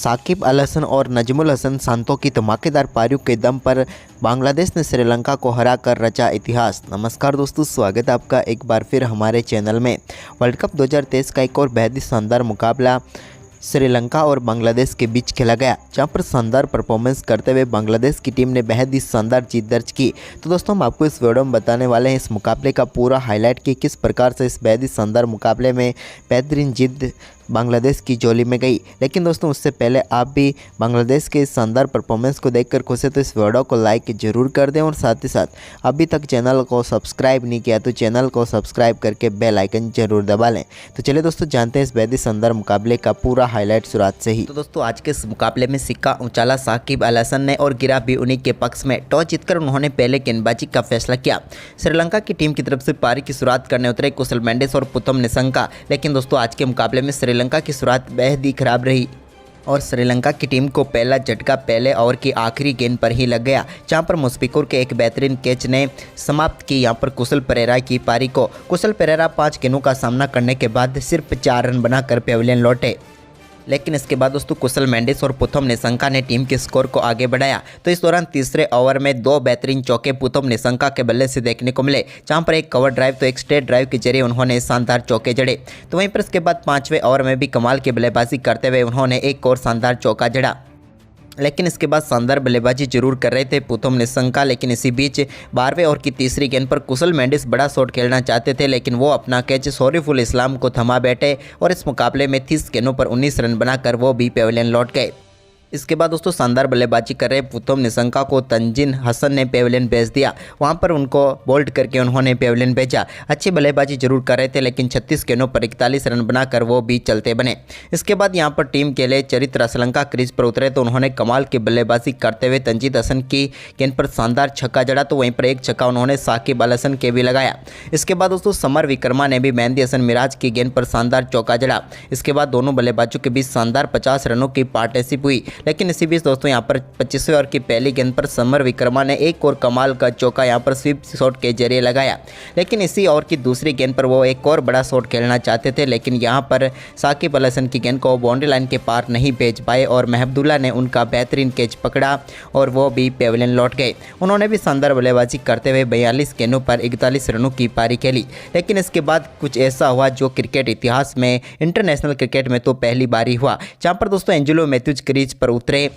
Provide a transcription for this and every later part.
साकिब अल हसन और नजमुल हसन सांतो की धमाकेदार पारियों के दम पर बांग्लादेश ने श्रीलंका को हराकर रचा इतिहास। नमस्कार दोस्तों, स्वागत है आपका एक बार फिर हमारे चैनल में। वर्ल्ड कप 2023 का एक और बेहद ही शानदार मुकाबला श्रीलंका और बांग्लादेश के बीच खेला गया, जहां पर शानदार परफॉर्मेंस करते हुए बांग्लादेश की टीम ने बेहद ही शानदार जीत दर्ज की। तो दोस्तों, हम आपको इस वीडियो में बताने वाले हैं इस मुकाबले का पूरा हाईलाइट कि किस प्रकार से इस बेहद ही शानदार मुकाबले में बेहतरीन जीत बांग्लादेश की झोली में गई। लेकिन दोस्तों, उससे पहले आप भी बांग्लादेश के इस शानदार परफॉर्मेंस को देखकर खुश हैं तो इस वीडियो को लाइक जरूर कर दें और साथ ही साथ अभी तक चैनल को सब्सक्राइब नहीं किया तो चैनल को सब्सक्राइब करके बेल आइकन जरूर दबा लें। तो चलिए दोस्तों, जानते हैं इस बेहद ही शानदार मुकाबले का पूरा हाईलाइट शुरुआत से ही। तो दोस्तों, आज के इस मुकाबले में सिक्का उछाला साकिब अल हसन ने और गिरा भी उन्हीं के पक्ष में। टॉस जीतकर उन्होंने पहले गेंदबाजी का फैसला किया। श्रीलंका की टीम की तरफ से पारी की शुरुआत करने उतरे कुशल मेंडिस और पुथम निशंका। लेकिन दोस्तों, आज के मुकाबले में श्रीलंका की शुरुआत बेहद ही खराब रही और श्रीलंका की टीम को पहला झटका पहले ओवर की आखिरी गेंद पर ही लग गया, जहां पर मुशफिकुर के एक बेहतरीन कैच ने समाप्त की यहां पर कुशल पेरेरा की पारी को। कुशल पेरेरा 5 गेंदों का सामना करने के बाद सिर्फ 4 रन बनाकर पेविलियन लौटे। लेकिन इसके बाद दोस्तों कुशल मेंडिस और पुथम निशंका ने टीम के स्कोर को आगे बढ़ाया। तो इस दौरान तीसरे ओवर में 2 बेहतरीन चौके पुथम निशंका के बल्ले से देखने को मिले, जहां पर एक कवर ड्राइव तो एक स्ट्रेट ड्राइव के जरिए उन्होंने शानदार चौके जड़े। तो वहीं पर इसके बाद 5वें ओवर में भी कमाल की बल्लेबाजी करते हुए उन्होंने एक और शानदार चौका जड़ा। लेकिन इसके बाद शानदार बल्लेबाजी जरूर कर रहे थे पुथम निशंका। लेकिन इसी बीच 12वें ओवर की तीसरी गेंद पर कुशल मेंडिस बड़ा शॉट खेलना चाहते थे, लेकिन वो अपना कैच शरीफुल इस्लाम को थमा बैठे और इस मुकाबले में 30 गेंदों पर 19 रन बनाकर वो भी पेविलियन लौट गए। इसके बाद दोस्तों शानदार बल्लेबाजी कर रहे पुथम निशंका को तंजीन हसन ने पेविलियन भेज दिया। वहां पर उनको बोल्ड करके उन्होंने पेविलियन भेजा। अच्छी बल्लेबाजी जरूर कर रहे थे, लेकिन 36 गेंदों पर 41 रन बनाकर वो भी चलते बने। इसके बाद यहां पर टीम के लिए चरित्र श्रीलंका क्रीज पर उतरे तो उन्होंने कमाल की बल्लेबाजी करते हुए तंजीद हसन की गेंद पर शानदार छक्का जड़ा। तो वहीं पर एक छक्का उन्होंने साकिब अल हसन के भी लगाया। इसके बाद दोस्तों समर विक्रमा ने भी मेहंदी हसन मिराज की गेंद पर शानदार चौका जड़ा। इसके बाद दोनों बल्लेबाजों के बीच शानदार 50 रनों की पार्टनरशिप हुई। लेकिन इसी बीच दोस्तों यहाँ पर 25वें ओवर की पहली गेंद पर समर विक्रमा ने एक और कमाल का चौका यहाँ पर स्वीप शॉट के जरिए लगाया। लेकिन इसी ओवर की दूसरी गेंद पर वो एक और बड़ा शॉट खेलना चाहते थे, लेकिन यहाँ पर साकिब अल हसन की गेंद को बाउंड्री लाइन के पार नहीं भेज पाए और महबूबुल्लाह ने उनका बेहतरीन कैच पकड़ा और वो भी पेविलियन लौट गए। उन्होंने भी शानदार बल्लेबाजी करते हुए 42 गेंदों पर 41 रनों की पारी खेली। लेकिन इसके बाद कुछ ऐसा हुआ जो क्रिकेट इतिहास में, इंटरनेशनल क्रिकेट में तो पहली बार ही हुआ, जहाँ पर दोस्तों एंजेलो मैथ्यूज क्रीज पर उतरे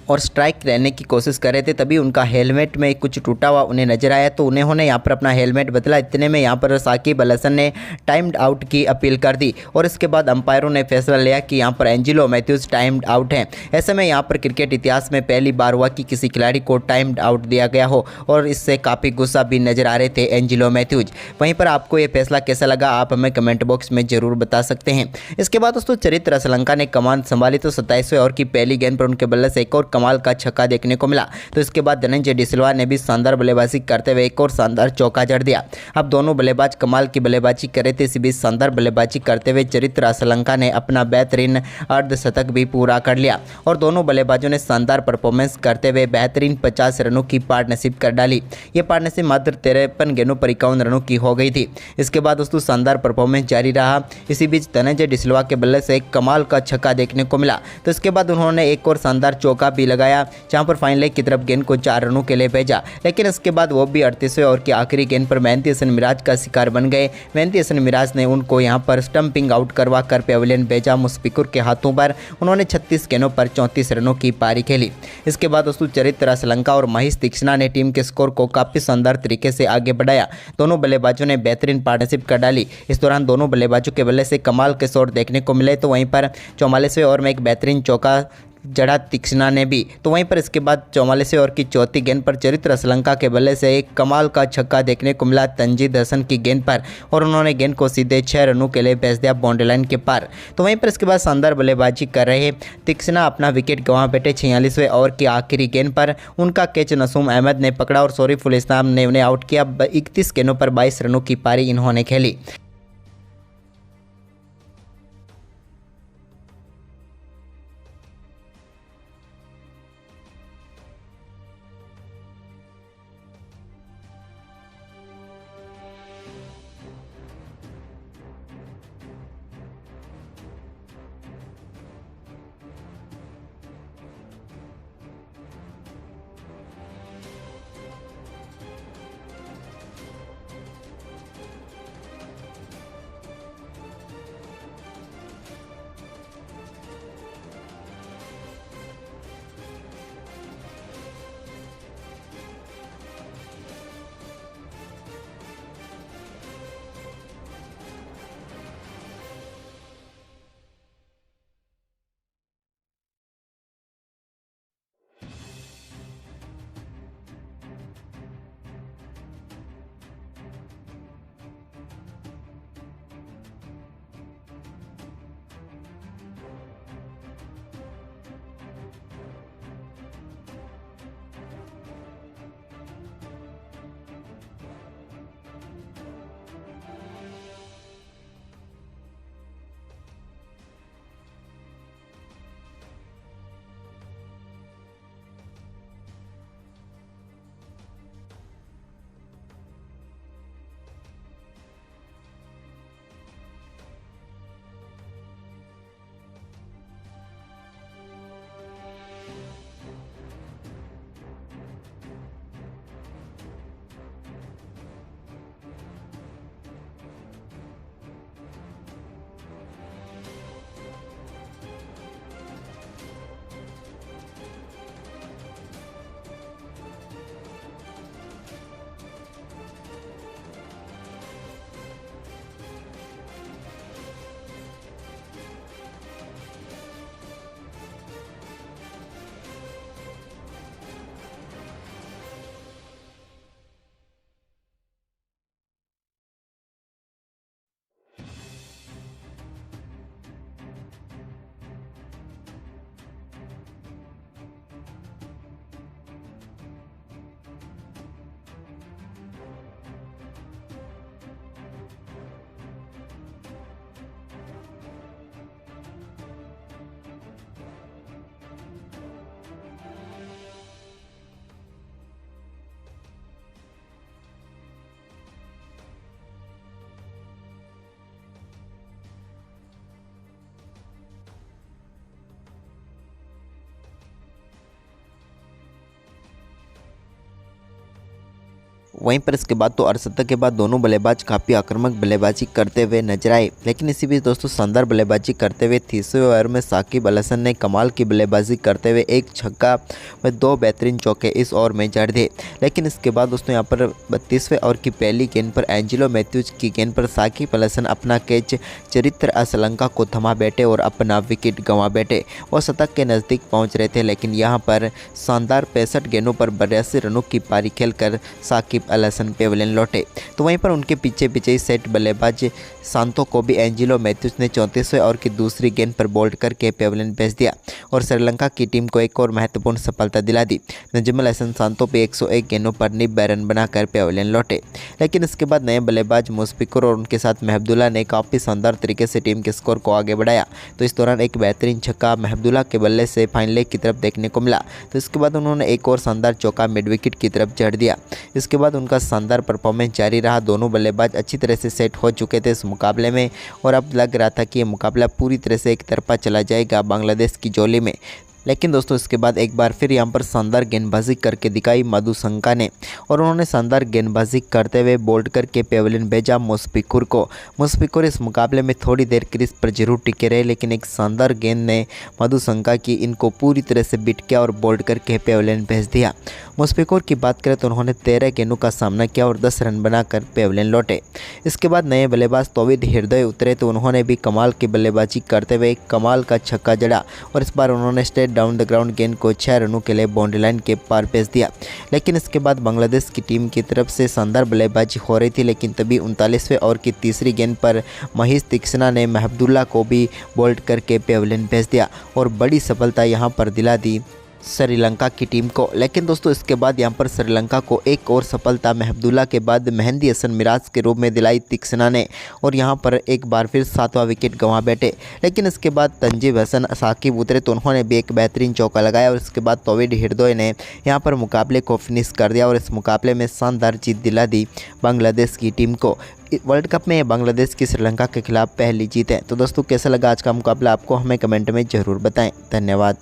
और स्ट्राइक रहने की कोशिश कर रहे थे। तभी उनका हेलमेट में कुछ टूटा हुआ उन्हें नजर आया, तो उन्होंने यहाँ पर अपना हेलमेट बदला। इतने में यहाँ पर साकिब अल हसन ने टाइम्ड आउट की अपील कर दी और इसके बाद अंपायरों ने फैसला लिया कि यहाँ पर एंजेलो मैथ्यूज टाइम्ड आउट हैं। ऐसे में यहाँ पर क्रिकेट इतिहास में पहली बार हुआ कि किसी खिलाड़ी को टाइम्ड आउट दिया गया हो और इससे काफ़ी गुस्सा भी नजर आ रहे थे एंजेलो मैथ्यूज। वहीं पर आपको ये फैसला कैसा लगा, आप हमें कमेंट बॉक्स में जरूर बता सकते हैं। इसके बाद दोस्तों चरित्र श्रीलंका ने कमान संभाली तो 27वें ओवर की पहली गेंद पर उनके बल्ले से एक और कमाल का छक्का देखने को मिला। तो इसके बाद धनंजय डिसिल्वा ने भी शानदार बल्लेबाजी करते हुए एक और शानदार चौका जड़ दिया। अब दोनों बल्लेबाज कमाल की बल्लेबाजी कर रहे थे। इसी बीच शानदार बल्लेबाजी करते हुए चरित्र श्रीलंका ने अपना बेहतरीन अर्धशतक भी पूरा कर लिया और दोनों बल्लेबाजों ने शानदार परफॉर्मेंस करते हुए बेहतरीन 50 रनों की पार्टनरशिप कर डाली। ये पार्टनरशिप मात्र 53 गेंदों पर 51 रनों की हो गई थी। इसके बाद दोस्तों शानदार परफॉर्मेंस जारी रहा। इसी बीच धनंजय डिसिल्वा के बल्ले से एक कमाल का छक्का देखने को मिला। तो इसके बाद उन्होंने एक और शानदार चौका भी लगाया, जहां पर फाइनल लेग की तरफ गेंद को 4 रनों के लिए भेजा। लेकिन इसके बाद वो भी 38वें ओवर की आखिरी गेंद पर मेहंदी हसन मिराज का शिकार बन गए। मेहंदी हसन मिराज ने उनको यहां पर स्टंपिंग आउट करवा कर पेविलियन भेजा। मुशफिकुर के हाथों पर उन्होंने 36 गेंदों पर 34 रनों की पारी खेली। इसके बाद दोस्तों चरित्र श्रीलंका और महेश तीक्ष्णा ने टीम के स्कोर को काफ़ी शानदार तरीके से आगे बढ़ाया। दोनों बल्लेबाजों ने बेहतरीन पार्टनरशिप कर डाली। इस दौरान दोनों बल्लेबाजों के बल्ले से कमाल के शॉट देखने को मिले। तो वहीं पर 44वें ओवर में एक बेहतरीन चौका जड़ा तीक्ष्णा ने भी। तो वहीं पर इसके बाद 44वें ओवर की चौथी गेंद पर चरित्र श्रीलंका के बल्ले से एक कमाल का छक्का देखने को मिला तंजीद हसन की गेंद पर और उन्होंने गेंद को सीधे 6 रनों के लिए भेज दिया बाउंड्री लाइन के पार। तो वहीं पर इसके बाद शानदार बल्लेबाजी कर रहे तीक्ष्णा अपना विकेट गंवा बैठे। 46वें ओवर की आखिरी गेंद पर उनका कैच नसूम अहमद ने पकड़ा और शरीफुल इस्लाम ने उन्हें आउट किया। 31 गेंदों पर 22 रनों की पारी इन्होंने खेली। वहीं पर इसके बाद तो अर्धशतक के बाद दोनों बल्लेबाज काफ़ी आक्रामक बल्लेबाजी करते हुए नजर आए। लेकिन इसी बीच दोस्तों शानदार बल्लेबाजी करते हुए 30वें ओवर में साकिब अल हसन ने कमाल की बल्लेबाजी करते हुए एक छक्का व 2 बेहतरीन चौके इस ओवर में जड़ दिए। लेकिन इसके बाद दोस्तों यहाँ पर 32वें ओवर की पहली गेंद पर एंजिलो मैथ्यूज की गेंद पर साकिब अल हसन अपना कैच चरित्र असलंका को थमा बैठे और अपना विकेट गंवा बैठे। वो शतक के नज़दीक पहुंच रहे थे, लेकिन यहां पर शानदार 65 गेंदों पर 82 रनों की पारी खेलकर साकिब अल हसन पेविलियन लौटे। तो वहीं पर उनके पीछे ही सेट बल्लेबाज सांतो को भी एंजिलो मैथ्यूज ने 34वें ओवर की दूसरी गेंद पर बोल्ड करके पेविलियन भेज दिया और श्रीलंका की टीम को एक और महत्वपूर्ण सफलता दिला दी। नजमुल हसन सांतो भी 101 गेंदों पर 90 रन बनाकर पेविलियन लौटे। लेकिन इसके बाद नए बल्लेबाज मुशफिकुर और उनके साथ महमदुल्ला ने काफ़ी शानदार तरीके से टीम के स्कोर को आगे बढ़ाया। तो इस दौरान एक बेहतरीन छक्का महमदुल्ला के बल्ले से फाइन लेग की तरफ देखने को मिला। तो इसके बाद उन्होंने एक और शानदार चौका मिड विकेट की तरफ जड़ दिया। इसके बाद उनका शानदार परफॉर्मेंस जारी रहा। दोनों बल्लेबाज अच्छी तरह से सेट हो चुके थे इस मुकाबले में और अब लग रहा था कि ये मुकाबला पूरी तरह से एक तरफा चला जाएगा बांग्लादेश की झोली में। लेकिन दोस्तों इसके बाद एक बार फिर यहाँ पर शानदार गेंदबाजी करके दिखाई मधुशंका ने और उन्होंने शानदार गेंदबाजी करते हुए बोल्ड करके पेविलियन भेजा मुशफिकुर को। मुशफिकुर इस मुकाबले में थोड़ी देर क्रीज पर जरूर टिके रहे, लेकिन एक शानदार गेंद ने मधुशंका की इनको पूरी तरह से बीट किया और बोल्ड करके पेविलियन भेज दिया। मुशफिकुर की बात करें तो उन्होंने 13 गेंदों का सामना किया और 10 रन बनाकर पेविलियन लौटे। इसके बाद नए बल्लेबाज तौहीद हृदय उतरे तो उन्होंने भी कमाल की बल्लेबाजी करते हुए कमाल का छक्का जड़ा और इस बार उन्होंने स्ट्रेट डाउन द ग्राउंड गेंद को 6 रनों के लिए बाउंड्री लाइन के पार भेज दिया। लेकिन इसके बाद बांग्लादेश की टीम की तरफ से शानदार बल्लेबाजी हो रही थी, लेकिन तभी 39वें ओवर की तीसरी गेंद पर महीश तीक्ष्णा ने महमदुल्ला को भी बोल्ड करके पेविलियन भेज दिया और बड़ी सफलता यहां पर दिला दी श्रीलंका की टीम को। लेकिन दोस्तों इसके बाद यहां पर श्रीलंका को एक और सफलता महमदुल्ला के बाद मेहंदी हसन मिराज के रूप में दिलाई तीक्ष्णा ने और यहां पर एक बार फिर 7वां विकेट गंवा बैठे। लेकिन इसके बाद तंजीब हसन साकिब उतरे तो उन्होंने भी एक बेहतरीन चौका लगाया और इसके बाद तौहीद हृदय ने यहां पर मुकाबले को फिनिश कर दिया और इस मुकाबले में शानदार जीत दिला दी बांग्लादेश की टीम को। वर्ल्ड कप में बांग्लादेश की श्रीलंका के खिलाफ पहली जीत है। तो दोस्तों कैसा लगा आज का मुकाबला, आपको हमें कमेंट में ज़रूर बताएं। धन्यवाद।